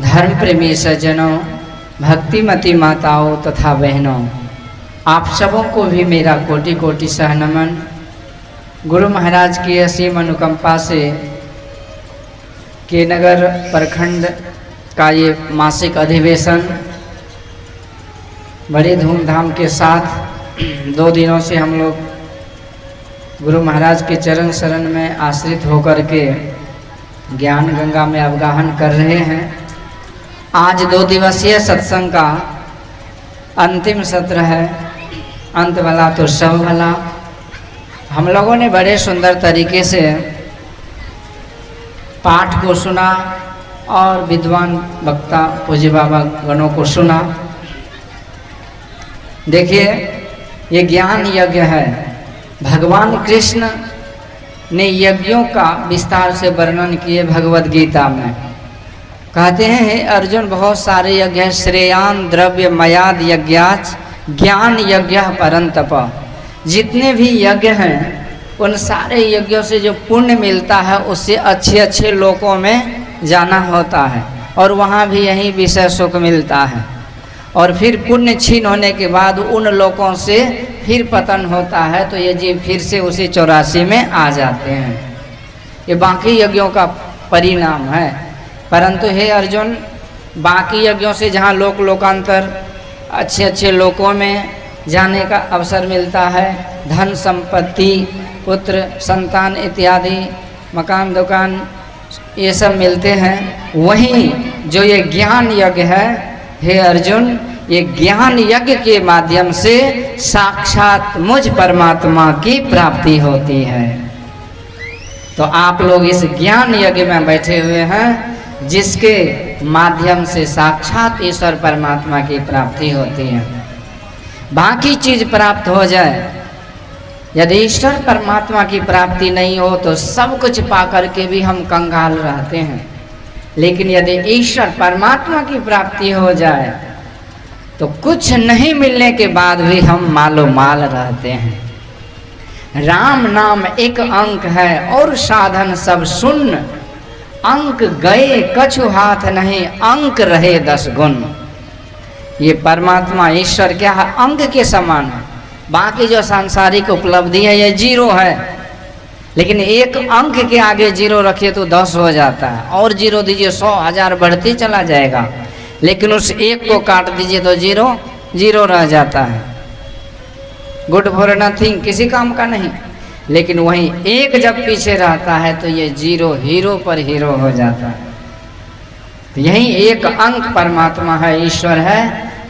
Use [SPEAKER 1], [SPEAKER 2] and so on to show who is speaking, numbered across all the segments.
[SPEAKER 1] धर्म प्रेमी सज्जनों, भक्तिमती माताओं तथा बहनों, आप सबों को भी मेरा कोटि कोटि सह नमन। गुरु महाराज की असीम अनुकंपा से के नगर प्रखंड का ये मासिक अधिवेशन बड़ी धूमधाम के साथ 2 दिनों से हम लोग गुरु महाराज के चरण शरण में आश्रित होकर के ज्ञान गंगा में अवगाहन कर रहे हैं। आज 2 दिवसीय सत्संग का अंतिम सत्र है। अंत भला तो सब भला। हम लोगों ने बड़े सुंदर तरीके से पाठ को सुना और विद्वान वक्ता पूज्य बाबा गणों को सुना। देखिए, ये ज्ञान यज्ञ है। भगवान कृष्ण ने यज्ञों का विस्तार से वर्णन किए भगवद गीता में। कहते हैं, हे अर्जुन, बहुत सारे यज्ञ हैं। श्रेयान द्रव्य मयाद यज्ञाच ज्ञान यज्ञ परंतप। जितने भी यज्ञ हैं उन सारे यज्ञों से जो पुण्य मिलता है उससे अच्छे अच्छे लोकों में जाना होता है और वहाँ भी यही विषय सुख मिलता है। और फिर पुण्य छीन होने के बाद उन लोकों से फिर पतन होता है, तो ये जीव फिर से उसी 84 में आ जाते हैं। ये बाकी यज्ञों का परिणाम है। परंतु हे अर्जुन, बाकी यज्ञों से जहाँ लोकांतर अच्छे अच्छे लोकों में जाने का अवसर मिलता है, धन संपत्ति पुत्र संतान इत्यादि मकान दुकान ये सब मिलते हैं, वहीं जो ये ज्ञान यज्ञ है, हे अर्जुन, ये ज्ञान यज्ञ के माध्यम से साक्षात मुझ परमात्मा की प्राप्ति होती है। तो आप लोग इस ज्ञान यज्ञ में बैठे हुए हैं जिसके माध्यम से साक्षात ईश्वर परमात्मा की प्राप्ति होती है। बाकी चीज प्राप्त हो जाए, यदि ईश्वर परमात्मा की प्राप्ति नहीं हो तो सब कुछ पाकर के भी हम कंगाल रहते हैं। लेकिन यदि ईश्वर परमात्मा की प्राप्ति हो जाए तो कुछ नहीं मिलने के बाद भी हम मालो माल रहते हैं। राम नाम एक अंक है और साधन सब शून्य। अंक गए कछु हाथ नहीं, अंक रहे 10 गुण। ये परमात्मा ईश्वर क्या है? अंक के समान है। बाकी जो सांसारिक उपलब्धि है ये 0 है, लेकिन एक अंक के आगे 0 रखिए तो 10 हो जाता है, और 0 दीजिए 100 1000 बढ़ते चला जाएगा। लेकिन उस एक को काट दीजिए तो 0 रह जाता है। गुड फॉर नथिंग, किसी काम का नहीं। लेकिन वहीं एक जब पीछे रहता है तो ये 0 हीरो पर हीरो हो जाता है। तो यही एक अंक परमात्मा है, ईश्वर है,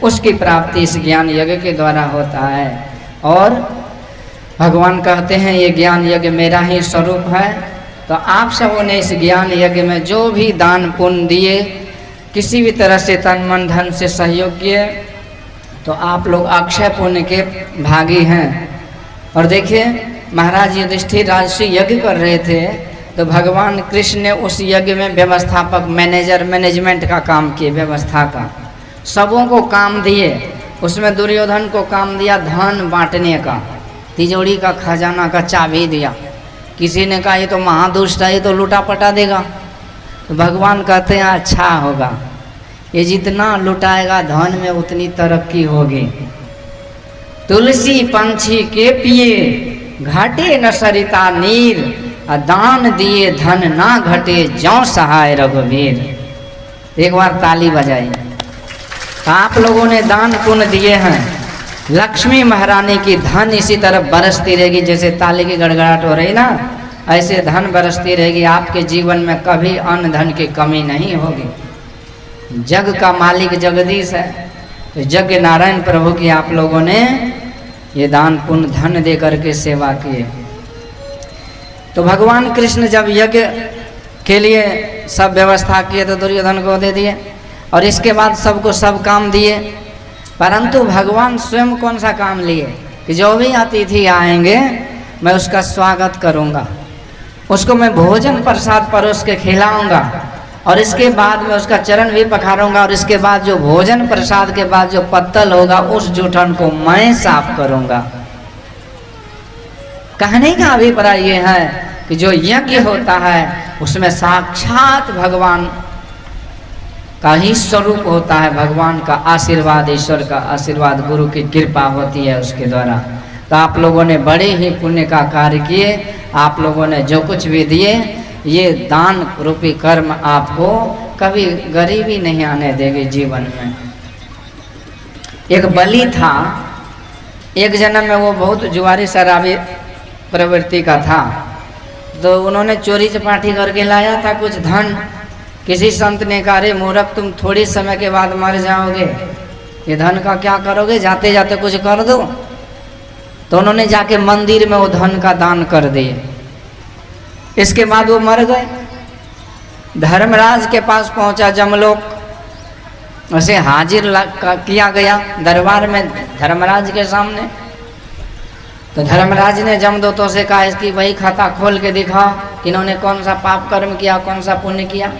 [SPEAKER 1] उसकी प्राप्ति इस ज्ञान यज्ञ के द्वारा होता है। और भगवान कहते हैं ये ज्ञान यज्ञ मेरा ही स्वरूप है। तो आप सबों ने इस ज्ञान यज्ञ में जो भी दान पुण्य दिए, किसी भी तरह से तन मन धन से सहयोग किए, तो आप लोग अक्षय पुण्य के भागी हैं। और देखिए, महाराज युधिष्ठिर राजसी यज्ञ कर रहे थे तो भगवान कृष्ण ने उस यज्ञ में व्यवस्थापक मैनेजमेंट का काम किए, व्यवस्था का। सबों को काम दिए। उसमें दुर्योधन को काम दिया धन बांटने का, तिजोरी का खजाना का चाबी दिया। किसी ने कहा ये तो महादुष्ट है, ये तो लुटा पटा देगा। तो भगवान कहते हैं अच्छा होगा, ये जितना लुटाएगा धन में उतनी तरक्की होगी। तुलसी पंछी के पिए घाटे न सरिता नीर, दान दिए धन ना घटे जौ सहाय रघुवीर। एक बार ताली बजाई। आप लोगों ने दान पुण्य दिए हैं। लक्ष्मी महारानी की धन इसी तरह बरसती रहेगी, जैसे ताली की गड़गड़ाहट हो रही ना, ऐसे धन बरसती रहेगी। आपके जीवन में कभी अन्न धन की कमी नहीं होगी। जग का मालिक जगदीश है, तो यज्ञ नारायण प्रभु की आप लोगों ने ये दान पुण्य धन दे करके सेवा किए। तो भगवान कृष्ण जब यज्ञ के लिए सब व्यवस्था किए तो दुर्योधन को दे दिए, और इसके बाद सबको सब काम दिए। परंतु भगवान स्वयं कौन सा काम लिए कि जो भी अतिथि आएंगे मैं उसका स्वागत करूंगा, उसको मैं भोजन प्रसाद परोस के खिलाऊंगा, और इसके बाद में उसका चरण भी पखारूंगा, और इसके बाद जो भोजन प्रसाद के बाद जो पत्तल होगा उस जूठन को मैं साफ करूंगा। कहने का अभिप्राय ये है कि जो यज्ञ होता है उसमें साक्षात भगवान का ही स्वरूप होता है। भगवान का आशीर्वाद, ईश्वर का आशीर्वाद, गुरु की कृपा होती है उसके द्वारा। तो आप लोगों ने बड़े ही पुण्य का कार्य किए। आप लोगों ने जो कुछ भी दिए, ये दान रूपी कर्म आपको कभी गरीबी नहीं आने देगी जीवन में। एक बलि था, एक जन्म में वो बहुत जुआरी शराबी प्रवृत्ति का था। तो उन्होंने चोरी चपाटी करके लाया था कुछ धन। किसी संत ने कहा, रे मूर्ख, तुम थोड़ी समय के बाद मर जाओगे, ये धन का क्या करोगे, जाते जाते कुछ कर दो। तो उन्होंने जाके मंदिर में वो धन का दान कर दिए। इसके बाद वो मर गए। धर्मराज के पास पहुंचा जमलोक, उसे हाजिर किया गया दरबार में धर्मराज के सामने। तो धर्मराज ने जमदूतों से कहा, इसकी वही खाता खोल के दिखाओ, इन्होंने कौन सा पाप कर्म किया, कौन सा पुण्य किया।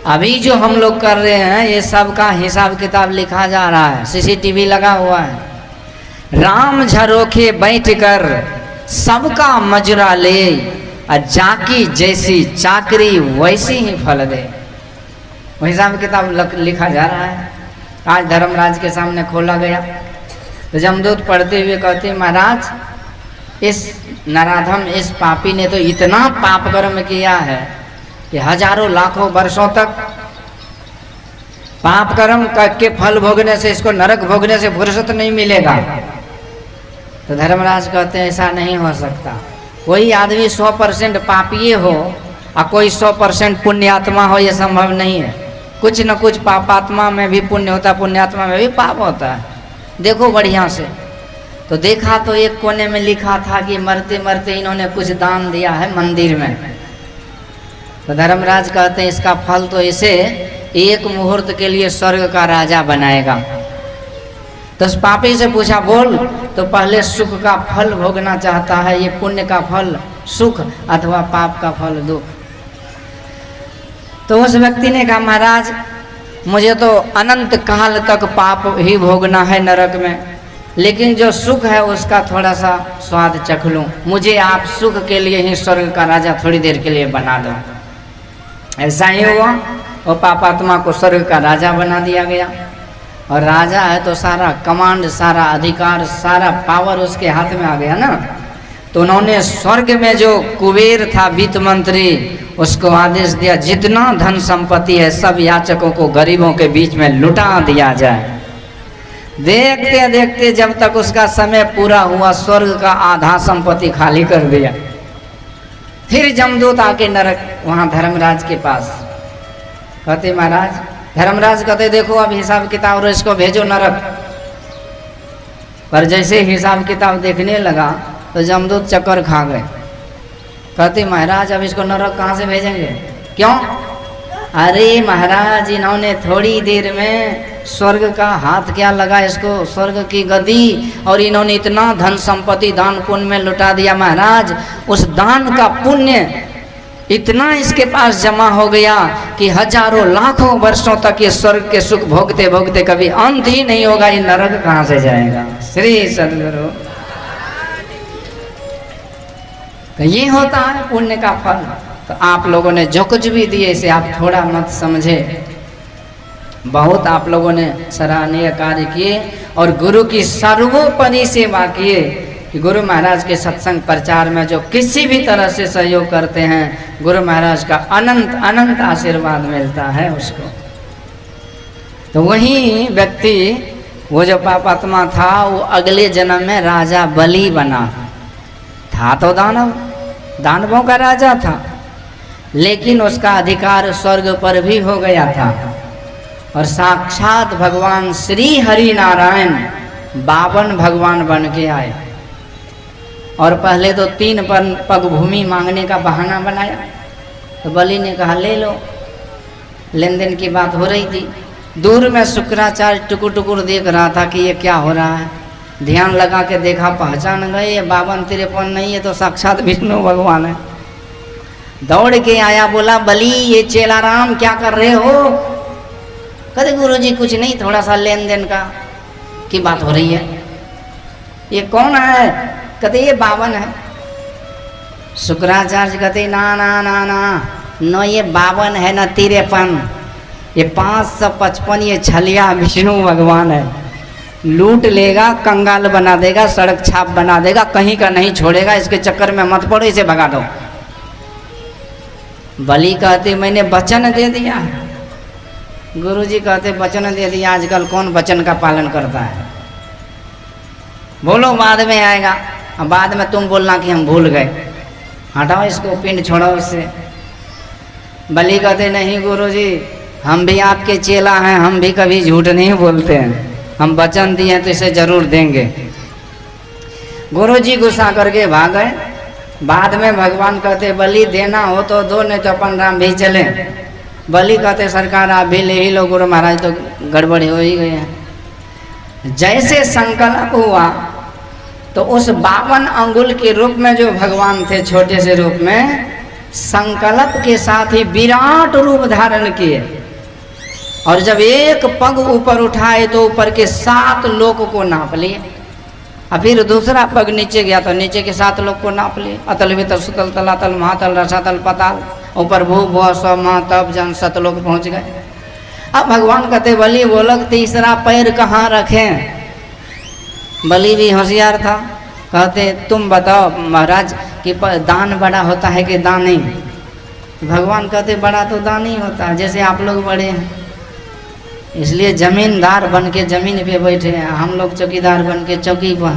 [SPEAKER 1] अभी जो हम लोग कर रहे हैं ये सब का हिसाब किताब लिखा जा रहा है, सीसीटीवी लगा हुआ है। राम झरोखे बैठ कर सबका मजरा ले, जाकी जैसी चाकरी वैसी ही फल दे। वो हिसाब किताब लिखा जा रहा है। आज धर्मराज के सामने खोला गया। तो जमदूत पढ़ते हुए कहते, महाराज, इस नराधम, इस पापी ने तो इतना पाप कर्म किया है कि हजारों लाखों वर्षों तक पाप कर्म के फल भोगने से, इसको नरक भोगने से फुर्सत नहीं मिलेगा। तो धर्मराज कहते हैं, ऐसा नहीं हो सकता। कोई आदमी 100% पापी हो और कोई 100% पुण्यात्मा हो, यह संभव नहीं है। कुछ न कुछ पापात्मा में भी पुण्य होता है, पुण्यात्मा में भी पाप होता है। देखो बढ़िया से। तो देखा तो एक कोने में लिखा था कि मरते मरते इन्होंने कुछ दान दिया है मंदिर में। तो धर्मराज कहते हैं, इसका फल तो इसे एक मुहूर्त के लिए स्वर्ग का राजा बनाएगा। तो उस पापी से पूछा, बोल, तो पहले सुख का फल भोगना चाहता है, ये पुण्य का फल सुख अथवा पाप का फल दुख। तो उस व्यक्ति ने कहा, महाराज, मुझे तो अनंत काल तक पाप ही भोगना है नरक में, लेकिन जो सुख है उसका थोड़ा सा स्वाद चख लूं। मुझे आप सुख के लिए ही स्वर्ग का राजा थोड़ी देर के लिए बना दो। ऐसा ही हुआ, वो पापात्मा को स्वर्ग का राजा बना दिया गया। और राजा है तो सारा कमांड, सारा अधिकार, सारा पावर उसके हाथ में आ गया ना। तो उन्होंने स्वर्ग में जो कुबेर था वित्त मंत्री, उसको आदेश दिया, जितना धन संपत्ति है सब याचकों को, गरीबों के बीच में लुटा दिया जाए। देखते देखते जब तक उसका समय पूरा हुआ, स्वर्ग का आधा संपत्ति खाली कर दिया। फिर जमदूत आके नरक वहां धर्मराज के पास कहते, महाराज, धर्मराज कहते, देखो अब हिसाब किताब और इसको भेजो नरक। पर जैसे हिसाब किताब देखने लगा तो जमदूत चक्कर खा गए। कहते, महाराज, अब इसको नरक कहाँ से भेजेंगे? क्यों? अरे महाराज, इन्होंने थोड़ी देर में स्वर्ग का हाथ क्या लगा इसको, स्वर्ग की गद्दी, और इन्होंने इतना धन संपत्ति दान पुण्य में लुटा दिया। महाराज, उस दान का पुण्य इतना इसके पास जमा हो गया कि हजारों लाखों वर्षों तक ये स्वर्ग के सुख भोगते भोगते कभी अंत ही नहीं होगा। ये नरक कहाँ से जाएगा? श्री सद्गुरु। तो ये होता है पुण्य का फल। तो आप लोगों ने जो कुछ भी दिए इसे आप थोड़ा मत समझे। बहुत आप लोगों ने सराहनीय कार्य किए और गुरु की सर्वोपरि सेवा किए कि गुरु महाराज के सत्संग प्रचार में जो किसी भी तरह से सहयोग करते हैं, गुरु महाराज का अनंत अनंत आशीर्वाद मिलता है उसको। तो वही व्यक्ति, वो जो पापात्मा था, वो अगले जन्म में राजा बलि बना था। तो दानवों का राजा था, लेकिन उसका अधिकार स्वर्ग पर भी हो गया था। और साक्षात भगवान श्री हरि नारायण 52 भगवान बन के आए। और पहले तो 3 पग भूमि मांगने का बहाना बनाया। तो बलि ने कहा, ले लो। लेन देन की बात हो रही थी। दूर में शुक्राचार्य टुकुर टुकुर देख रहा था कि ये क्या हो रहा है। ध्यान लगा के देखा, पहचान गए, ये 52-53 नहीं है, तो साक्षात विष्णु भगवान है। दौड़ के आया, बोला, बलि, ये चेलाराम क्या कर रहे हो? कहते, गुरुजी कुछ नहीं, थोड़ा सा लेन देन का की बात हो रही है। ये कौन है? कहते, ये 52 है। शुक्राचार्य कहते, ना ना ना ना, न ये 52 है न 53। ये 555 ये छलिया विष्णु भगवान है। लूट लेगा, कंगाल बना देगा, सड़क छाप बना देगा, कहीं का नहीं छोड़ेगा। इसके चक्कर में मत पड़ो, इसे भगा दो। बलि कहते मैंने वचन दे दिया। गुरुजी कहते वचन दे दिया, आजकल कौन वचन का पालन करता है? बोलो बाद में आएगा, अब बाद में तुम बोलना कि हम भूल गए। हटाओ इसको, पिंड छोड़ो उससे। बलि कहते नहीं गुरुजी, हम भी आपके चेला हैं, हम भी कभी झूठ नहीं बोलते हैं, हम वचन दिए तो इसे जरूर देंगे। गुरुजी गुस्सा करके भाग गए। बाद में भगवान कहते बलि देना हो तो दो, नहीं तो अपन राम भी चले। बलि कहते सरकार आप भी ले ही लो गुरु महाराज, तो गड़बड़ हो ही गई है। जैसे संकल्प हुआ तो उस 52 अंगुल के रूप में जो भगवान थे, छोटे से रूप में, संकल्प के साथ ही विराट रूप धारण किए। और जब एक पग ऊपर उठाए तो ऊपर के 7 लोक को नाप लिए। और फिर दूसरा पग नीचे गया तो नीचे के 7 लोक को नाप लिए। अतल वितल सुतल तलातल महातल रसातल पताल, ऊपर भू भुआ स्व महा तब जन सतलोक पहुंच गए। अब भगवान कहते बलि बोलक तीसरा पैर कहाँ रखें? बलि भी होशियार था। कहते तुम बताओ महाराज कि दान बड़ा होता है कि दान नहीं? भगवान कहते बड़ा तो दान ही होता है, जैसे आप लोग बड़े हैं, इसलिए जमींदार बन के जमीन पे बैठे हैं, हम लोग चौकीदार बन के चौकी पर।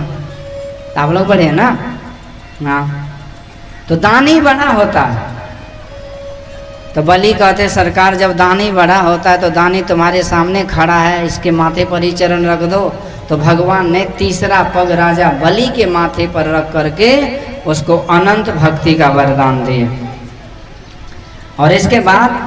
[SPEAKER 1] तो आप लोग बड़े हैं ना? हाँ, तो दानी बड़ा होता है। तो बलि कहते सरकार जब दानी बड़ा होता है तो दानी तुम्हारे सामने खड़ा है, इसके माथे पर ही चरण रख दो। तो भगवान ने तीसरा पग राजा बलि के माथे पर रख करके उसको अनंत भक्ति का वरदान दिया। और इसके बाद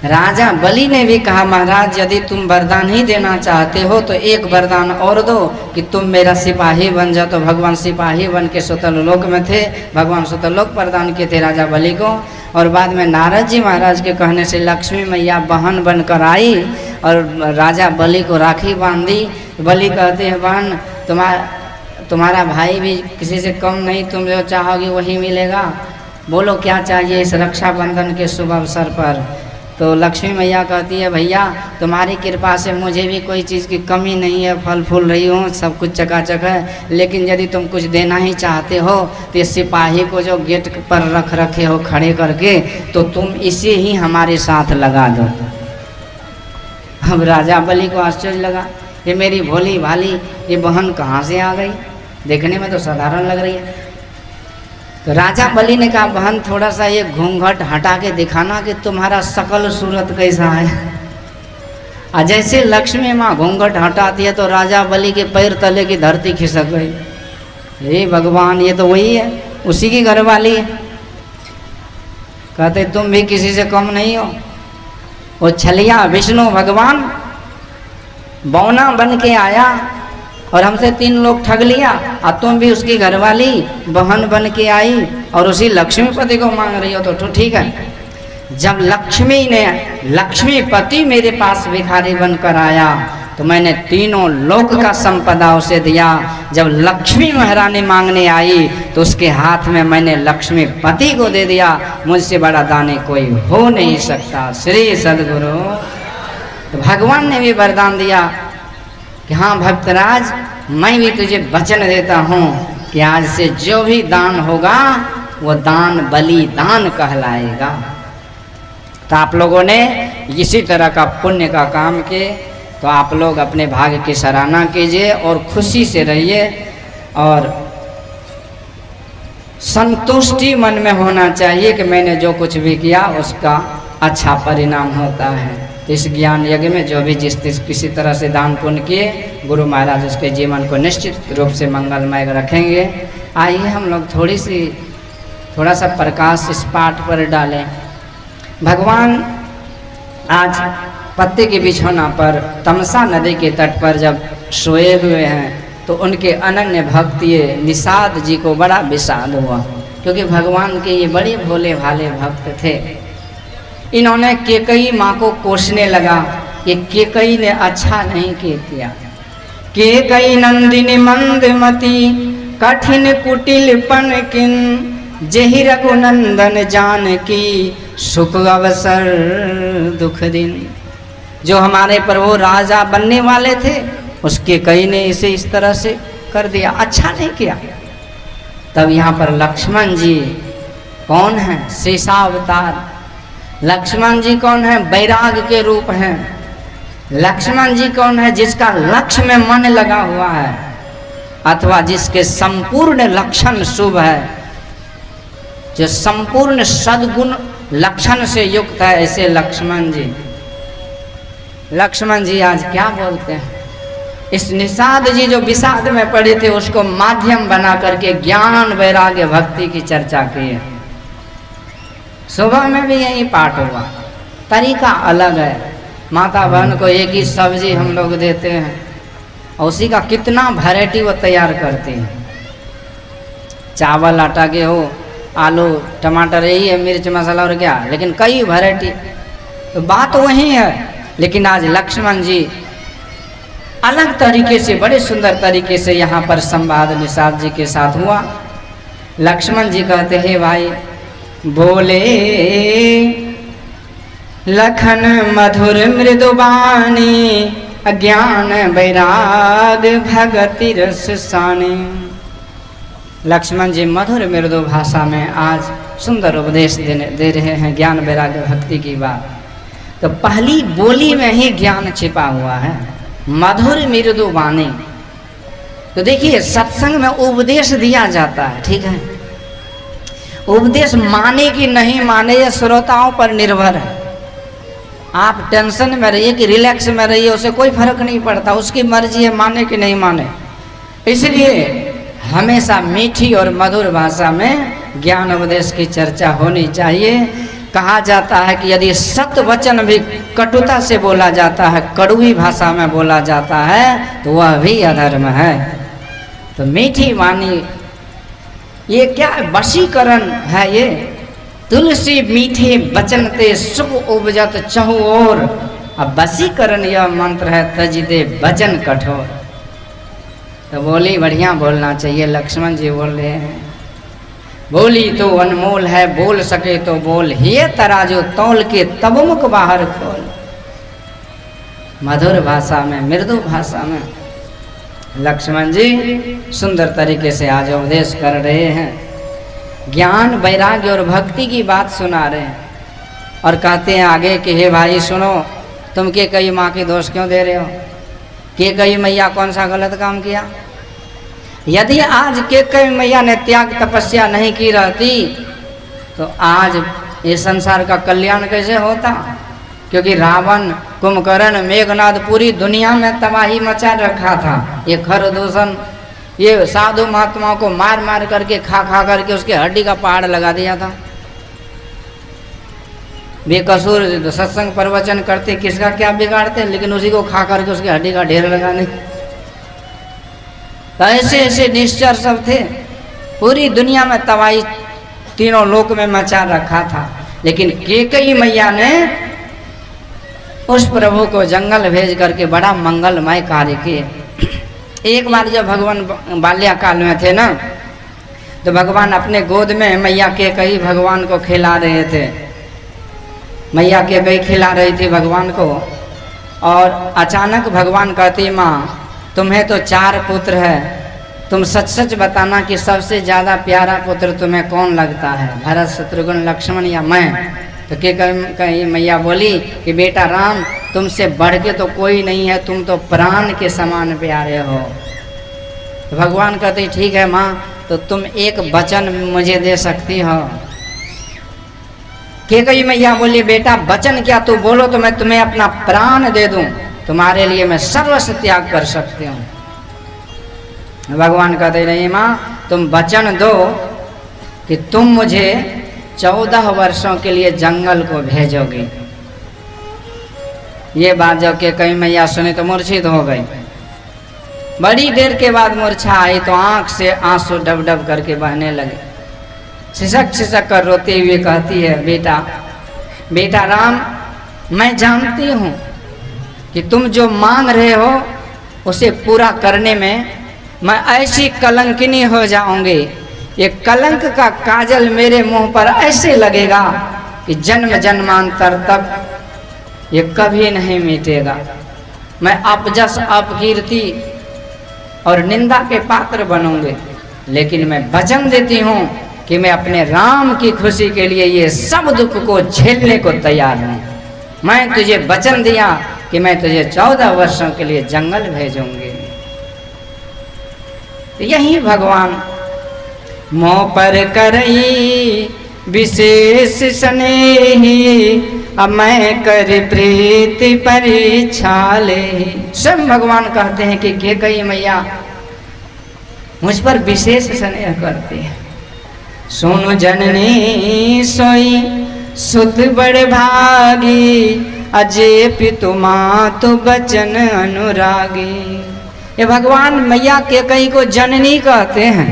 [SPEAKER 1] राजा बलि ने भी कहा महाराज यदि तुम वरदान ही देना चाहते हो तो एक वरदान और दो कि तुम मेरा सिपाही बन जाओ। तो भगवान सिपाही बन के सुतल लोक में थे, भगवान सुतल लोक प्रदान किए थे राजा बलि को। और बाद में नारद जी महाराज के कहने से लक्ष्मी मैया बहन बनकर आई और राजा बलि को राखी बांधी। बलि कहते हैं बहन तुम्हारा भाई भी किसी से कम नहीं, तुम जो चाहोगी वही मिलेगा, बोलो क्या चाहिए इस रक्षाबंधन के शुभ अवसर पर। तो लक्ष्मी मैया कहती है भैया तुम्हारी कृपा से मुझे भी कोई चीज़ की कमी नहीं है, फल फूल रही हूँ, सब कुछ चकाचक है, लेकिन यदि तुम कुछ देना ही चाहते हो तो इस सिपाही को जो गेट पर रख रखे हो खड़े करके, तो तुम इसे ही हमारे साथ लगा दो। अब राजा बलि को आश्चर्य लगा, ये मेरी भोली भाली ये बहन कहाँ से आ गई, देखने में तो साधारण लग रही है। तो राजा बलि ने कहा बहन थोड़ा सा ये घूंघट हटा के दिखाना कि तुम्हारा शकल सूरत कैसा है। और जैसे लक्ष्मी माँ घूंघट हटाती है तो राजा बलि के पैर तले की धरती खिसक गई। हे भगवान ये तो वही है, उसी की घरवाली है। कहते तुम भी किसी से कम नहीं हो। वो छलिया विष्णु भगवान बौना बन के आया और हमसे 3 लोग ठग लिया, और तुम भी उसकी घरवाली बहन बन के आई और उसी लक्ष्मीपति को मांग रही हो, तो ठीक है। जब लक्ष्मीपति मेरे पास भिखारी बनकर आया तो मैंने 3 लोक का संपदा उसे दिया। जब लक्ष्मी महारानी मांगने आई तो उसके हाथ में मैंने लक्ष्मीपति को दे दिया। मुझसे बड़ा दानी कोई हो नहीं सकता। श्री सद्गुरु। तो भगवान ने भी वरदान दिया कि हाँ भक्तराज मैं भी तुझे वचन देता हूँ कि आज से जो भी दान होगा वो दान बलिदान कहलाएगा। तो आप लोगों ने इसी तरह का पुण्य का काम किए, तो आप लोग अपने भाग्य की सराहना कीजिए और खुशी से रहिए और संतुष्टि मन में होना चाहिए कि मैंने जो कुछ भी किया उसका अच्छा परिणाम होता है। इस ज्ञान यज्ञ में जो भी किसी तरह से दान पुण्य किए, गुरु महाराज उसके जीवन को निश्चित रूप से मंगलमय रखेंगे। आइए हम लोग थोड़ा सा प्रकाश इस पाठ पर डालें। भगवान आज पत्ते के बिछौना पर तमसा नदी के तट पर जब सोए हुए हैं तो उनके अनन्य भक्ति निषाद जी को बड़ा विषाद हुआ, क्योंकि भगवान के ये बड़े भोले भाले भक्त थे। इन्होंने केकई माँ को कोसने लगा कि केकई ने अच्छा नहीं किया। केकई नंदिनी मंदमती कठिन कुटिल पन किन जेहि रघुनंदन जानकी सुख अवसर दुख दिन। जो हमारे प्रभु राजा बनने वाले थे उसके कई ने इसे इस तरह से कर दिया, अच्छा नहीं किया। तब यहाँ पर लक्ष्मण जी कौन है? शेषावतार। लक्ष्मण जी कौन है? बैराग के रूप हैं। लक्ष्मण जी कौन है? जिसका लक्ष्य में मन लगा हुआ है अथवा जिसके संपूर्ण लक्षण शुभ है, जो संपूर्ण सद्गुण लक्षण से युक्त है, ऐसे लक्ष्मण जी। लक्ष्मण जी आज क्या बोलते हैं? इस निषाद जी जो विषाद में पड़े थे उसको माध्यम बना करके ज्ञान वैराग्य भक्ति की चर्चा की है। सुबह में भी यही पाठ हुआ, तरीका अलग है। माता बहन को एक ही सब्जी हम लोग देते हैं और उसी का कितना वैरायटी वो तैयार करती हैं। चावल, आटा, गेहूँ, आलू, टमाटर, यही है, मिर्च मसाला और क्या, लेकिन कई वैरायटी। तो बात वही है। लेकिन आज लक्ष्मण जी अलग तरीके से, बड़े सुंदर तरीके से यहाँ पर संवाद निषाद जी के साथ हुआ। लक्ष्मण जी कहते हैं, भाई बोले लखन मधुर मृदुबानी अज्ञान वैराग भगति रस सानी। लक्ष्मण जी मधुर मृदु भाषा में आज सुंदर उपदेश दे रहे हैं ज्ञान वैराग्य भक्ति की बात। तो पहली बोली में ही ज्ञान छिपा हुआ है, मधुर मृदु वाणी। तो देखिए सत्संग में उपदेश दिया जाता है, ठीक है। उपदेश माने कि नहीं माने ये श्रोताओं पर निर्भर है। आप टेंशन में रहिए कि रिलैक्स में रहिए, उसे कोई फर्क नहीं पड़ता, उसकी मर्जी है माने कि नहीं माने। इसलिए हमेशा मीठी और मधुर भाषा में ज्ञान उपदेश की चर्चा होनी चाहिए। कहा जाता है कि यदि सत्य वचन भी कटुता से बोला जाता है, कड़वी भाषा में बोला जाता है, तो वह भी अधर्म है। तो मीठी वाणी ये क्या है? वशीकरण है ये। तुलसी मीठे बचन ते सुख उपजत चहु और। अब वशीकरण यह मंत्र है, तज दे वचन कठोर। तो बोली बढ़िया बोलना चाहिए। लक्ष्मण जी बोल रहे हैं, बोली तो अनमोल है, बोल सके तो बोल, ये तराजू तौल के तब मुख बाहर खोल। मधुर भाषा में, मृदु भाषा में लक्ष्मण जी सुंदर तरीके से आज उपदेश कर रहे हैं, ज्ञान वैराग्य और भक्ति की बात सुना रहे हैं। और कहते हैं आगे कि हे भाई सुनो, तुम के कई माँ के दोष क्यों दे रहे हो? के कई मैया कौन सा गलत काम किया? यदि आज के कई मैया ने त्याग तपस्या नहीं की रहती तो आज ये संसार का कल्याण कैसे होता? क्योंकि रावण, कुंभकर्ण, मेघनाद पूरी दुनिया में तबाही मचा रखा था। ये खरदूषण, ये साधु महात्माओं को मार मार करके खा खा करके उसके हड्डी का पहाड़ लगा दिया था। बेकसूर सत्संग प्रवचन करते, किसका क्या बिगाड़ते, लेकिन उसी को खा करके उसके हड्डी का ढेर लगाने। तो ऐसे ऐसे निश्चर सब थे, पूरी दुनिया में तबाही तीनों लोक में मचा रखा था। लेकिन कैकेयी मैया ने उस प्रभु को जंगल भेज करके बड़ा मंगलमय कार्य किए। एक बार जब भगवान बाल्याकाल में थे ना, तो भगवान अपने गोद में मैया कैकेयी भगवान को खिला रहे थे। मैया कैकेयी खिला रही थी भगवान को, और अचानक भगवान कहती, माँ तुम्हें तो 4 पुत्र है, तुम सच सच बताना कि सबसे ज़्यादा प्यारा पुत्र तुम्हें कौन लगता है, भरत, शत्रुघ्न, लक्ष्मण या मैं? तो कैकेयी मैया बोली कि बेटा राम, तुमसे बढ़ के तो कोई नहीं है, तुम तो प्राण के समान प्यारे हो। तो भगवान कहते ठीक है माँ, तो तुम एक वचन मुझे दे सकती हो? कैकेयी मैया बोली बेटा वचन क्या, तू बोलो तो मैं तुम्हें अपना प्राण दे दूं, तुम्हारे लिए मैं सर्वस्व त्याग कर सकती हूँ। भगवान कहते नहीं माँ, तुम वचन दो कि तुम मुझे 14 वर्षों के लिए जंगल को भेजोगे। ये बात जब कैकेयी मैया सुनी तो मूर्छित हो गई। बड़ी देर के बाद मूर्छा आई तो आंख से आंसू डब डब करके बहने लगे। सिसक सिसक कर रोते हुए कहती है, बेटा राम, मैं जानती हूँ कि तुम जो मांग रहे हो उसे पूरा करने में मैं ऐसी कलंकिनी हो जाऊंगी ये कलंक का काजल मेरे मुंह पर ऐसे लगेगा कि जन्म जन्मांतर तक ये कभी नहीं मिटेगा। मैं अपजस अपकीर्ति और निंदा के पात्र बनूंगे, लेकिन मैं वचन देती हूँ कि मैं अपने राम की खुशी के लिए ये सब दुख को झेलने को तैयार हूँ। मैं तुझे वचन दिया कि मैं तुझे 14 वर्षों के लिए जंगल भेजूंगी। यही भगवान मोह पर करई विशेष स्नेही, अब मैं कर प्रीति परीक्षा ले। सब भगवान कहते हैं कि कैकेयी मैया मुझ पर विशेष स्नेह करती है। सुनु जननी सोई सुत बड़ भागी, अजय पितु मातु बचन अनुरागी। ये भगवान मैया कैकेयी को जननी कहते हैं।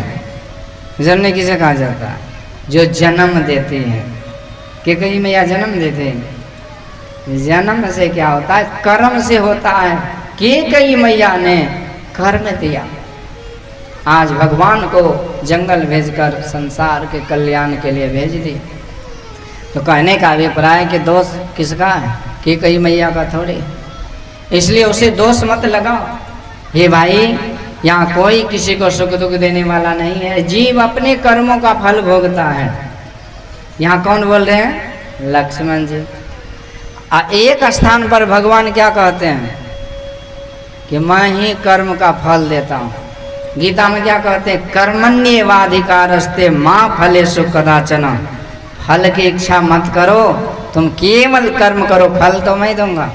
[SPEAKER 1] जननी किसे कहा जाता है? जो जन्म देती है। कैकेयी मैया जन्म देते हैं। जन्म से क्या होता है? कर्म से होता है। कैकेयी मैया ने कर्म दिया। आज भगवान को जंगल भेजकर संसार के कल्याण के लिए भेज दी। तो कहने का अभिप्राय कि दोष किसका है? कैकेयी मैया का थोड़ी। इसलिए उसे दोष मत लगाओ। हे भाई, यहाँ कोई किसी को सुख दुख देने वाला नहीं है। जीव अपने कर्मों का फल भोगता है। यहाँ कौन बोल रहे हैं? लक्ष्मण जी। एक स्थान पर भगवान क्या कहते हैं कि मैं ही कर्म का फल देता हूँ। गीता में क्या कहते हैं? कर्मण्येवाधिकारस्ते माँ फलेषु कदाचन। फल की इच्छा मत करो, तुम केवल कर्म करो, फल तो मैं दूंगा।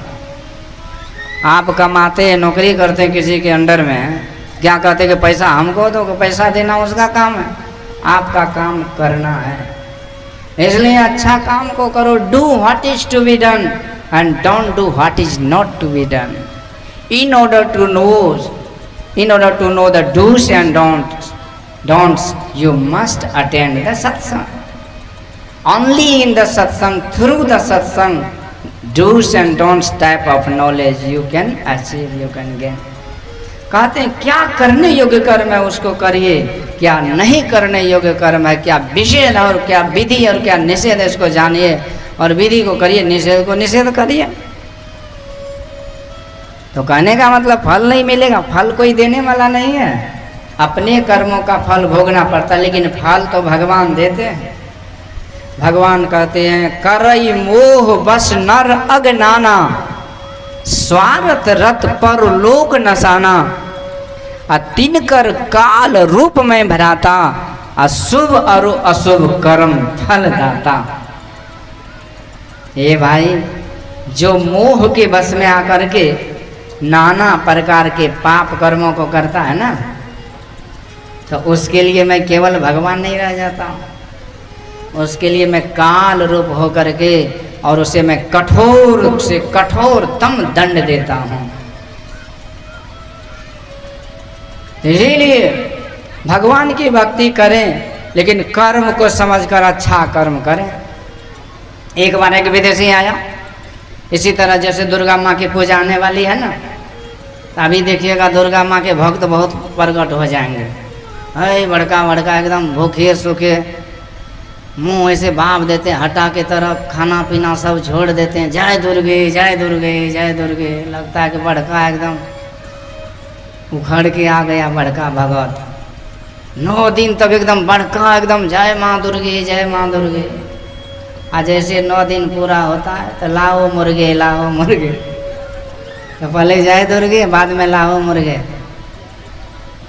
[SPEAKER 1] आप कमाते हैं, नौकरी करते हैं किसी के अंडर में, क्या कहते हैं कि पैसा हमको दो, कि पैसा देना उसका काम है। आपका काम करना है, इसलिए अच्छा काम को करो। Do what is to be done and don't do what is not to be done. In order to know the do's and don'ts, you must attend the satsang. Only in the satsang, through the satsang, do's and don'ts type of knowledge you can achieve, you can gain. कहते हैं क्या करने योग्य कर्म है उसको करिए, क्या नहीं करने योग्य कर्म है, क्या विषय और क्या विधि और क्या निषेध है इसको जानिए, और विधि को करिए, निषेध को निषेध करिए। तो कहने का मतलब फल नहीं मिलेगा, फल कोई देने वाला नहीं है। अपने कर्मों का फल भोगना पड़ता है, लेकिन फल तो भगवान देते हैं। भगवान कहते हैं करई मोह बस नर अगनाना, स्वार्थ रत पर लोक नसाना, तिनकर काल रूप में भराता, अशुभ और अशुभ कर्म फल दाता। ये भाई जो मोह के बस में आकर के नाना प्रकार के पाप कर्मों को करता है ना, तो उसके लिए मैं केवल भगवान नहीं रह जाता हूँ, उसके लिए मैं काल रूप होकर के और उसे मैं कठोर से कठोरतम दंड देता हूँ। इसीलिए भगवान की भक्ति करें, लेकिन कर्म को समझकर अच्छा कर्म करें। एक बार एक विदेशी आया, इसी तरह जैसे दुर्गा माँ की पूजा आने वाली है ना, अभी देखिएगा दुर्गा माँ के भक्त बहुत प्रकट हो जाएंगे। अरे बड़का बड़का एकदम भूखे सूखे मुंह ऐसे भाप देते हैं, हटा के तरफ खाना पीना सब छोड़ देते हैं, जय दुर्गे जय दुर्गे जय दुर्गे। लगता है कि बड़का एकदम उखड़ के आ गया बड़का भगत। 9 दिन तक एकदम बड़का एकदम जय माँ दुर्गे जय माँ दुर्गे। आज जैसे 9 दिन पूरा होता है तो लाओ मुर्गे लाओ मुर्गे, तो पहले जय दुर्गे बाद में लाओ मुर्गे।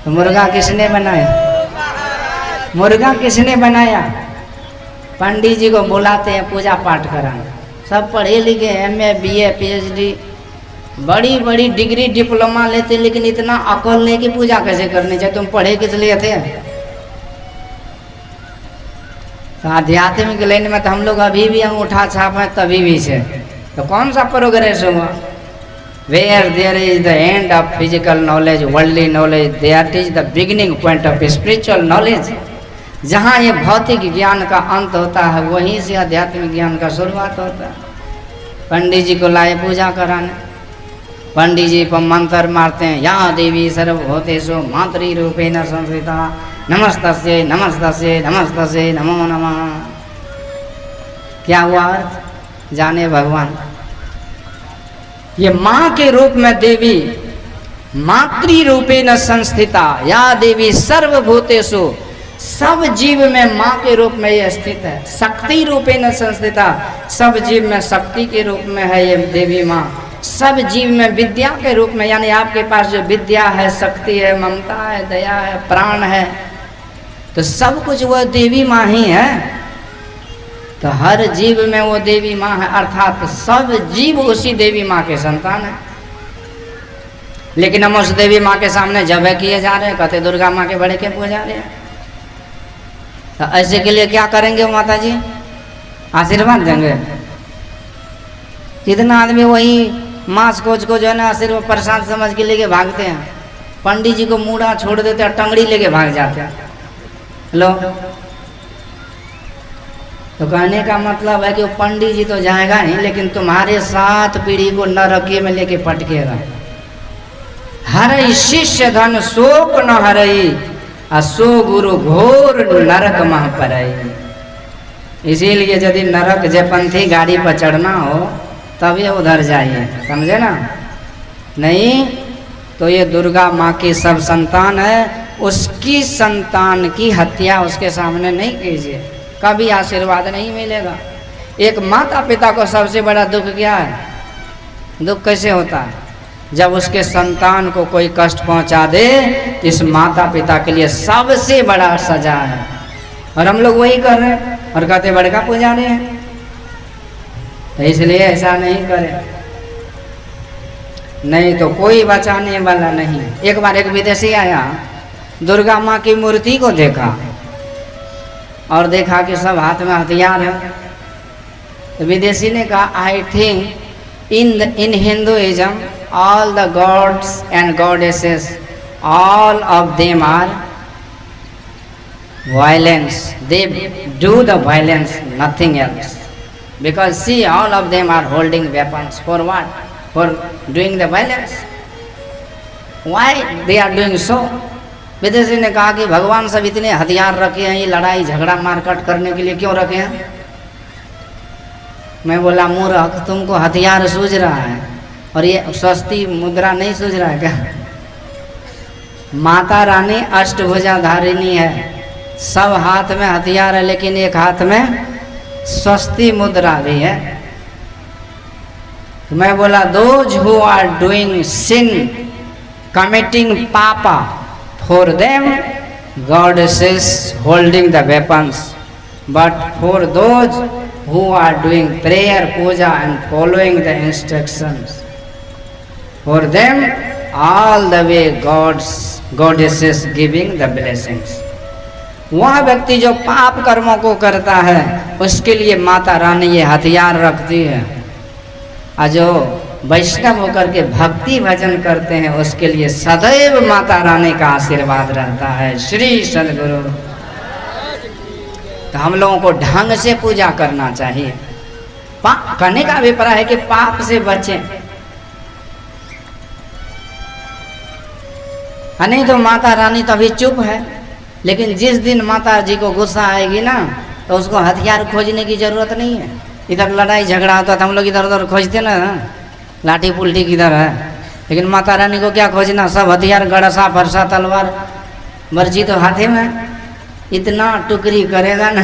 [SPEAKER 1] तो मुर्गा किसने बनाया? मुर्गा किसने बनाया? पंडित जी को बुलाते हैं पूजा पाठ कराने, सब पढ़े लिखे MA BA PhD बड़ी बड़ी डिग्री डिप्लोमा लेते, लेकिन इतना अकल नहीं कि पूजा कैसे करनी चाहिए। तुम पढ़े किस लिए थे? तो आध्यात्मिक लाइन में तो हम लोग अभी भी अंगूठा छाप है तभी भी से, तो कौन सा प्रोग्रेस हुआ? Where there is the end of physical knowledge, worldly knowledge, that is the beginning point of spiritual knowledge. जहाँ ये भौतिक ज्ञान का अंत होता है, वहीं से आध्यात्मिक ज्ञान का शुरुआत होता है। पंडित जी को लाए पूजा कराने, पंडित जी पर मंत्र मारते हैं, या देवी सर्वभूतेषु मातृरूपेण संस्थिता नमस्तस्यै नमस्तस्यै नमस्तस्यै नमो नमः। क्या हुआ अर्थ? जाने भगवान। ये माँ के रूप में देवी मातृ रूपेण संस्थिता या देवी सर्वभूतेषु, सब जीव में माँ के रूप में ये स्थित है। शक्ति रूपेण संस्थिता, सब जीव में शक्ति के रूप में है ये देवी माँ। सब जीव में विद्या के रूप में, यानी आपके पास जो विद्या है, शक्ति है, ममता है, दया है, प्राण है, तो सब कुछ वह देवी माँ ही है। तो हर जीव में वो देवी माँ है, अर्थात सब जीव उसी देवी माँ के संतान है। लेकिन हम उस देवी माँ के सामने जबे किए जा रहे हैं, कहते दुर्गा माँ के बड़े के पूजा रहे हैं। तो ऐसे के लिए क्या करेंगे माता जी? आशीर्वाद देंगे। कितना आदमी वही मांस कोच को जो है ना आशीर्वाद प्रसाद समझ के लेके भागते हैं। पंडित जी को मूड़ा छोड़ देते हैं, टंगड़ी लेके भाग जाते हैं। लो, तो कहने का मतलब है कि वो पंडित जी तो जाएगा ही, लेकिन तुम्हारे 7 पीढ़ी को नरके में लेके पटकेगा। हरई शिष्य धन शोक न हरई, असो गुरु घोर नरक मह परई। इसीलिए यदि नरक जयपंथी गाड़ी पर चढ़ना हो तभी उधर जाइए, समझे ना? नहीं तो ये दुर्गा माँ की सब संतान है, उसकी संतान की हत्या उसके सामने नहीं कीजिए, कभी आशीर्वाद नहीं मिलेगा। एक माता पिता को सबसे बड़ा दुख क्या है? दुख कैसे होता है? जब उसके संतान को कोई कष्ट पहुंचा दे, इस माता पिता के लिए सबसे बड़ा सजा है। और हम लोग वही कर रहे हैं और कहते बड़का पूजा रहे हैं। तो इसलिए ऐसा नहीं करें, नहीं तो कोई बचाने वाला नहीं। एक बार एक विदेशी आया, दुर्गा माँ की मूर्ति को देखा और देखा कि सब हाथ में हथियार है। तो विदेशी ने कहा, I think in Hinduism all the gods and goddesses, all of them are violence. They do the violence, nothing else. Because see, all of them are holding weapons. For what? For doing the violence. Why they are doing so? विदेशी ने कहा कि भगवान सब इतने हथियार रखे हैं, ये लड़ाई झगड़ा मारकाट करने के लिए क्यों रखे हैं? मैं बोला, मूर्ख, तुमको हथियार सूझ रहा है और ये स्वस्ति मुद्रा नहीं सूझ रहा है क्या? माता रानी अष्टभुजा धारिणी है, सब हाथ में हथियार है, लेकिन एक हाथ में स्वस्ति मुद्रा भी है। मैं बोला, those who are doing sin, committing पापा, for them goddesses holding the weapons, but for those who are doing prayer, puja and following the instructions, for them all the way goddesses giving the blessings. वह व्यक्ति जो पाप कर्मों को करता है उसके लिए माता रानी ये हथियार रखती है, और जो वैष्णव होकर के भक्ति भजन करते हैं उसके लिए सदैव माता रानी का आशीर्वाद रहता है। श्री सद्गुरु। तो हम लोगों को ढंग से पूजा करना चाहिए। करने का अभिप्राय है कि पाप से बचें, नहीं तो माता रानी तो अभी चुप है, लेकिन जिस दिन माता जी को गुस्सा आएगी ना तो उसको हथियार खोजने की जरूरत नहीं है। इधर लड़ाई झगड़ा होता तो हम लोग इधर उधर खोजते ना, लाठी पुल्टी किधर है, लेकिन माता रानी को क्या खोजना? सब हथियार, गड़सा फरसा तलवार बर्जी तो हाथे में। इतना टुकड़ी करेगा ना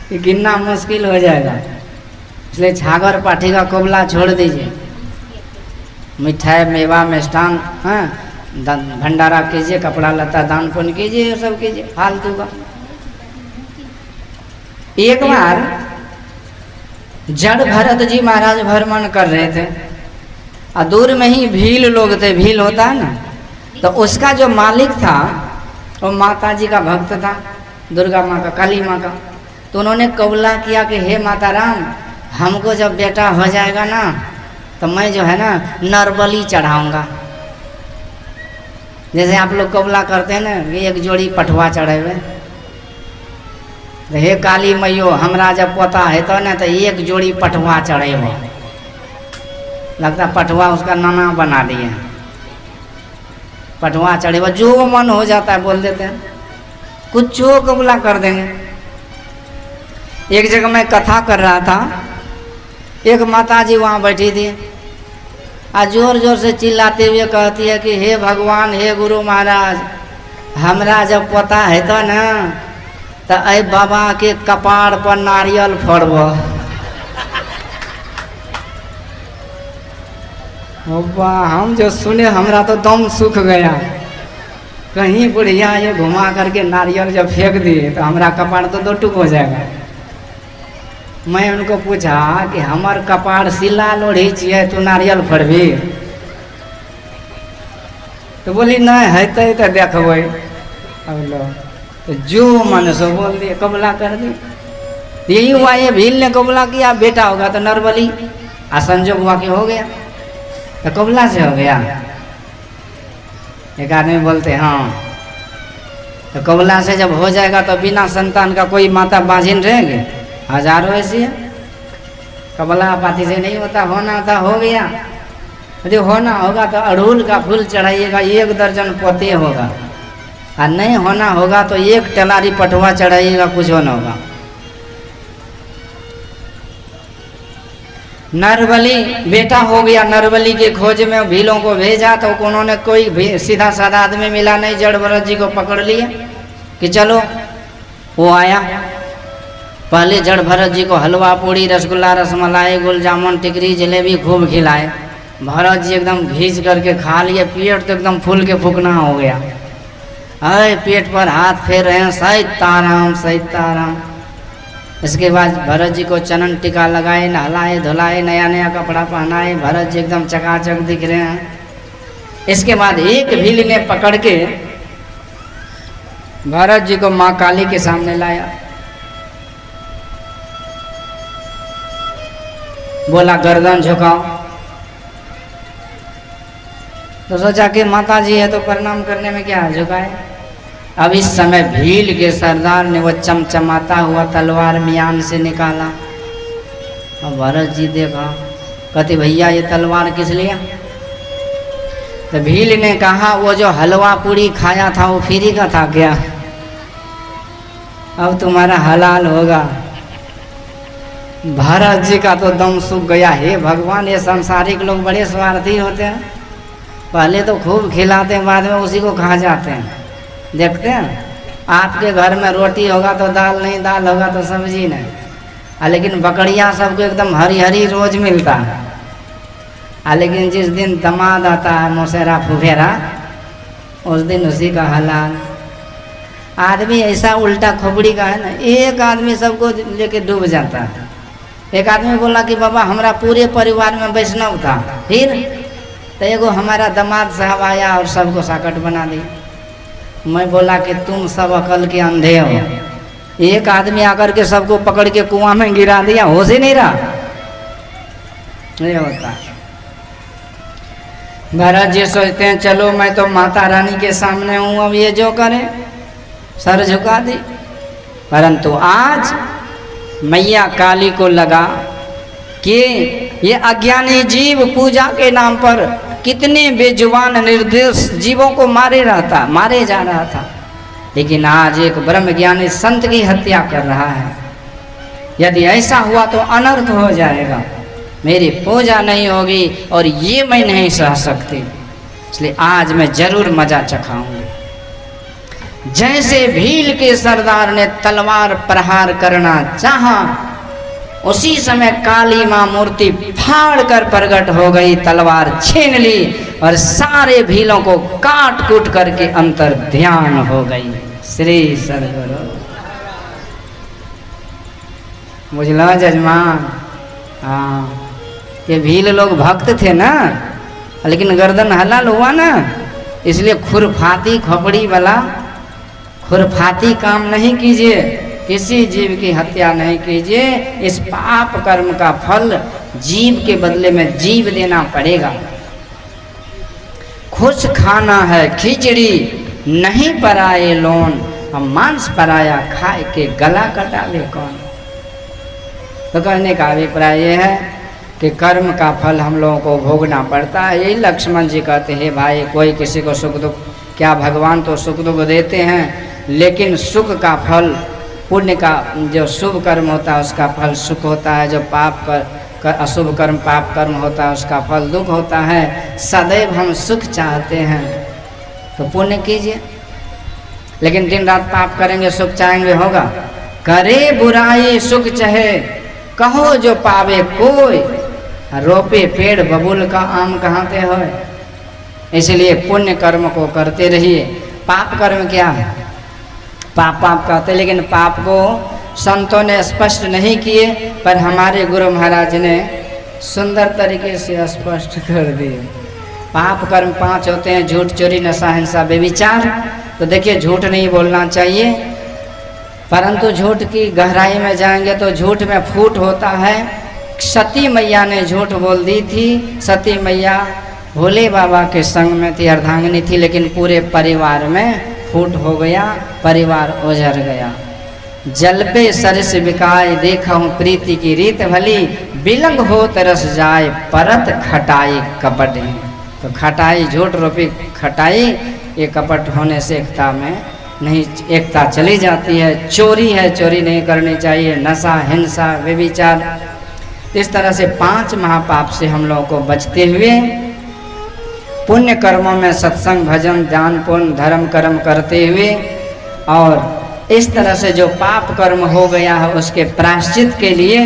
[SPEAKER 1] कि गिनना मुश्किल हो जाएगा। इसलिए छागर पाठी का कोबला छोड़ दीजिए, मिठाई मेवा मिष्ठान, हाँ, भंडारा कीजिए, कपड़ा लता दान पुण्य कीजिए, सब कीजिए, फालतू का। एक बार जड़ भरत जी महाराज भ्रमण कर रहे थे और दूर में ही भील लोग थे, भील होता है ना, तो उसका जो मालिक था वो माता जी का भक्त था, दुर्गा माँ का, काली माँ का। तो उन्होंने कबूला किया कि हे माता राम, हमको जब बेटा हो जाएगा ना तो मैं जो है ना नरबली चढ़ाऊंगा। जैसे आप लोग कबूला करते हैं ना कि एक जोड़ी पठवा चढ़े हुए, तो हे काली मैयो, हमरा जब पोता है तो ना तो एक जोड़ी पठवा चढ़े हुए। लगता पठवा उसका नाना बना दिए, पठवा चढ़े हुए, जो मन हो जाता है बोल देते हैं। कुछ कबूला कर देंगे। एक जगह मैं कथा कर रहा था, एक माता जी वहाँ बैठी थी, और जोर जोर से चिल्लाते हुए कहती है कि हे भगवान, हे गुरु महाराज, हमरा जब पता है तो ना तो ऐ बाबा के कपाड़ पर नारियल फोड़ब। हम जो सुने हमरा तो दम सूख गया। कहीं बुढ़िया ये घुमा करके नारियल जब फेंक दिए तो हमारा कपाड़ तो 2 टुक हो जाएगा। मैं उनको पूछा कि हमार कपाड़ सिला लोढ़ी छिए, तू नारियल फोड़बी? तो बोली नहीं है तो देखबै। तो जो मन सो बोल दिए, कबूला कर दी। यही हुआ, ये भील ने कबूला किया, बेटा होगा तो नरबली, आ संजोग हुआ कि हो गया, तो कबूला से हो गया। एक आदमी बोलते हाँ, तो कबूला से जब हो जाएगा तो बिना संतान का कोई माता बांझिन रहेंगे? हजारों ऐसी है। कबूला पाती से नहीं होता, होना था हो गया। यदि होना होगा तो अड़हुल का फूल चढ़ाइएगा, 1 दर्जन पोते होगा, और नहीं होना होगा तो 1 टलारी पटुआ चढ़ाइएगा, कुछ होना होगा। नरबली बेटा हो गया, नरबली के खोज में भीलों को भेजा तो उन्होंने कोई सीधा साधा आदमी मिला नहीं, जड़ भरत जी को पकड़ लिए कि चलो। वो आया, पहले जड़ भरत जी को हलवा पूड़ी रसगुल्ला रसमलाई गुल जामुन टिकरी जलेबी खूब खिलाए। भरत जी एकदम घींच करके खा लिए, पेट तो एकदम फूल के फूकना हो गया। अरे पेट पर हाथ फेर रहे हैं, सीताराम सीताराम। इसके बाद भरत जी को चनन टीका लगाए, नहलाए धुलाए, नया नया कपड़ा पहनाए। भरत जी एकदम चकाचक दिख रहे हैं। इसके बाद एक भील ने पकड़ के भरत जी को माँ काली के सामने लाया, बोला गर्दन झुकाओ। तो सोचा कि माता जी है तो प्रणाम करने में क्या झुकाए। अब इस समय भील के सरदार ने वो चमचमाता हुआ तलवार मियान से निकाला। और भरत जी देखा, कहते भैया ये तलवार किस लिए? तो भील ने कहा वो जो हलवा पूड़ी खाया था वो फ्री का था क्या? अब तुम्हारा हलाल होगा। भरत जी का तो दम सूख गया। हे भगवान, ये सांसारिक लोग बड़े स्वार्थी होते हैं, पहले तो खूब खिलाते हैं, बाद में उसी को खा जाते हैं। देखते हैं आपके घर में रोटी होगा तो दाल नहीं, दाल होगा तो सब्जी नहीं, लेकिन बकरियां सबको एकदम हरी हरी रोज मिलता है। लेकिन जिस दिन दमाद आता है मौसेरा फुफेरा, उस दिन उसी का हलाल। आदमी ऐसा उल्टा खोपड़ी का है ना, एक आदमी सबको लेके डूब जाता है। एक आदमी बोला कि बाबा हमारा पूरे परिवार में वैष्णव था, फिर तो एगो हमारा दामाद साहब आया और सबको साकट बना दी। मैं बोला कि तुम सब अकल के अंधे हो, एक आदमी आकर के सबको पकड़ के कुआं में गिरा दिया, होश ही नहीं रहा। नहीं होता। भरत जी सोचते हैं चलो मैं तो माता रानी के सामने हूँ, अब ये जो करे सर झुका दी। परंतु आज मैया काली को लगा कि ये अज्ञानी जीव पूजा के नाम पर कितने बेजुबान निर्दोष जीवों को मारे जा रहा था, लेकिन आज एक ब्रह्म ज्ञानी संत की हत्या कर रहा है। यदि ऐसा हुआ तो अनर्थ हो जाएगा, मेरी पूजा नहीं होगी और ये मैं नहीं सह सकती, इसलिए आज मैं जरूर मजा चखाऊंगी। जैसे भील के सरदार ने तलवार प्रहार करना चाहा, उसी समय काली मां मूर्ति फाड़ कर प्रकट हो गई, तलवार छीन ली और सारे भीलों को काट कूट करके अंतर ध्यान हो गई। श्री सद्गुरु। बुझला जजमान? हाँ, ये भील लोग भक्त थे ना, लेकिन गर्दन हलाल हुआ ना, इसलिए खुरफाती खोपड़ी वाला खुरफाती काम नहीं कीजिए, किसी जीव की हत्या नहीं कीजिए। इस पाप कर्म का फल जीव के बदले में जीव देना पड़ेगा। खुश खाना है खिचड़ी, नहीं पराए लोन, हम मांस पराया खाए के गला कटावे कौन। तो कहने का अभिप्राय यह है कि कर्म का फल हम लोगों को भोगना पड़ता है। यही लक्ष्मण जी कहते हैं भाई, कोई किसी को सुख दुख, क्या भगवान तो सुख दुख देते हैं, लेकिन सुख का फल, पुण्य का जो शुभ कर्म होता है उसका फल सुख होता है, जो पाप कर अशुभ कर्म पाप कर्म होता है उसका फल दुख होता है। सदैव हम सुख चाहते हैं तो पुण्य कीजिए, लेकिन दिन रात पाप करेंगे सुख चाहेंगे होगा? करे बुराई सुख चाहे, कहो जो पावे कोई, रोपे पेड़ बबूल का आम कहाँते हो। इसलिए पुण्य कर्म को करते रहिए। पाप कर्म क्या है? पाप कहते, लेकिन पाप को संतों ने स्पष्ट नहीं किए, पर हमारे गुरु महाराज ने सुंदर तरीके से स्पष्ट कर दिए। पाप कर्म 5 होते हैं, झूठ, चोरी, नशा, हिंसा, व्यभिचार। तो देखिए झूठ नहीं बोलना चाहिए, परंतु झूठ की गहराई में जाएंगे तो झूठ में फूट होता है। सती मैया ने झूठ बोल दी थी। सती मैया भोले बाबा के संग में थी, अर्धांगिनी थी, लेकिन पूरे परिवार में फूट हो गया, परिवार उजड़ गया। जल पे सरस बिकाए, देखा हूँ प्रीति की रीत भली, बिलंग हो तरस जाए, परत खटाई कपट है। तो खटाई, झूठ रूपी खटाई, ये कपट होने से एकता में नहीं, एकता चली जाती है। चोरी है, चोरी नहीं करनी चाहिए। नशा, हिंसा, व्यभिचार, इस तरह से 5 महापाप से हम लोगों को बचते हुए पुण्य कर्मों में सत्संग, भजन, दान, पुण्य, धर्म कर्म करते हुए, और इस तरह से जो पाप कर्म हो गया है उसके प्रायश्चित के लिए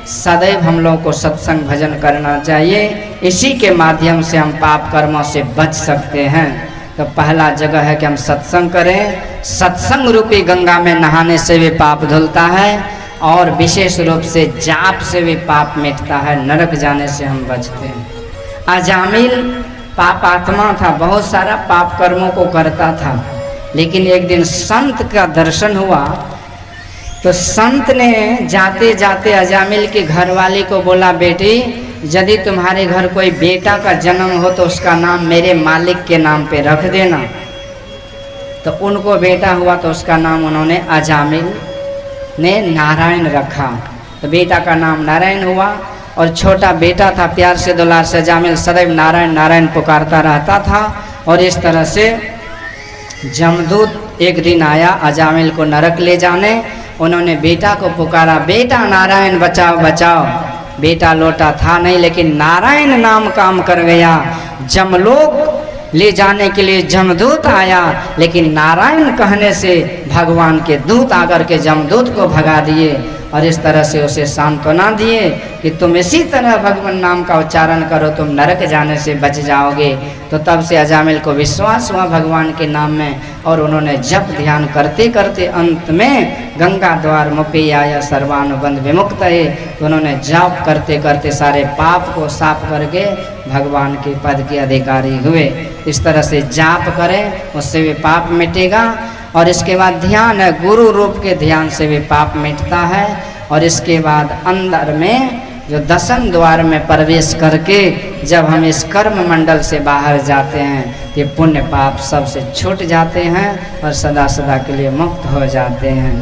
[SPEAKER 1] सदैव हम लोगों को सत्संग भजन करना चाहिए। इसी के माध्यम से हम पाप कर्मों से बच सकते हैं। तो पहला जगह है कि हम सत्संग करें। सत्संग रूपी गंगा में नहाने से भी पाप धुलता है, और विशेष रूप से जाप से भी पाप मिटता है, नरक जाने से हम बचते हैं। अजामिल पाप आत्मा था, बहुत सारा पाप कर्मों को करता था, लेकिन एक दिन संत का दर्शन हुआ तो संत ने जाते जाते अजामिल की घरवाली को बोला, बेटी यदि तुम्हारे घर कोई बेटा का जन्म हो तो उसका नाम मेरे मालिक के नाम पे रख देना। तो उनको बेटा हुआ तो उसका नाम उन्होंने अजामिल ने नारायण रखा। तो बेटा का नाम नारायण हुआ, और छोटा बेटा था, प्यार से दुलार से अजामिल सदैव नारायण नारायण पुकारता रहता था। और इस तरह से जमदूत एक दिन आया अजामिल को नरक ले जाने। उन्होंने बेटा को पुकारा, बेटा नारायण बचाओ बचाओ। बेटा लौटा था नहीं, लेकिन नारायण नाम काम कर गया। जमलोक ले जाने के लिए जमदूत आया, लेकिन नारायण कहने से भगवान के दूत आकर के जमदूत को भगा दिए, और इस तरह से उसे सांत्वना दिए कि तुम इसी तरह भगवान नाम का उच्चारण करो, तुम नरक जाने से बच जाओगे। तो तब से अजामिल को विश्वास हुआ भगवान के नाम में, और उन्होंने जप ध्यान करते करते अंत में गंगा द्वार मुपे आया सर्वानुबंध विमुक्त है। तो उन्होंने जप करते करते सारे पाप को साफ करके भगवान के पद के अधिकारी हुए। इस तरह से जाप करें, उससे भी पाप मिटेगा। और इसके बाद ध्यान है, गुरु रूप के ध्यान से भी पाप मिटता है। और इसके बाद अंदर में जो 10वें द्वार में प्रवेश करके जब हम इस कर्म मंडल से बाहर जाते हैं, ये पुण्य पाप सबसे छूट जाते हैं और सदा सदा के लिए मुक्त हो जाते हैं।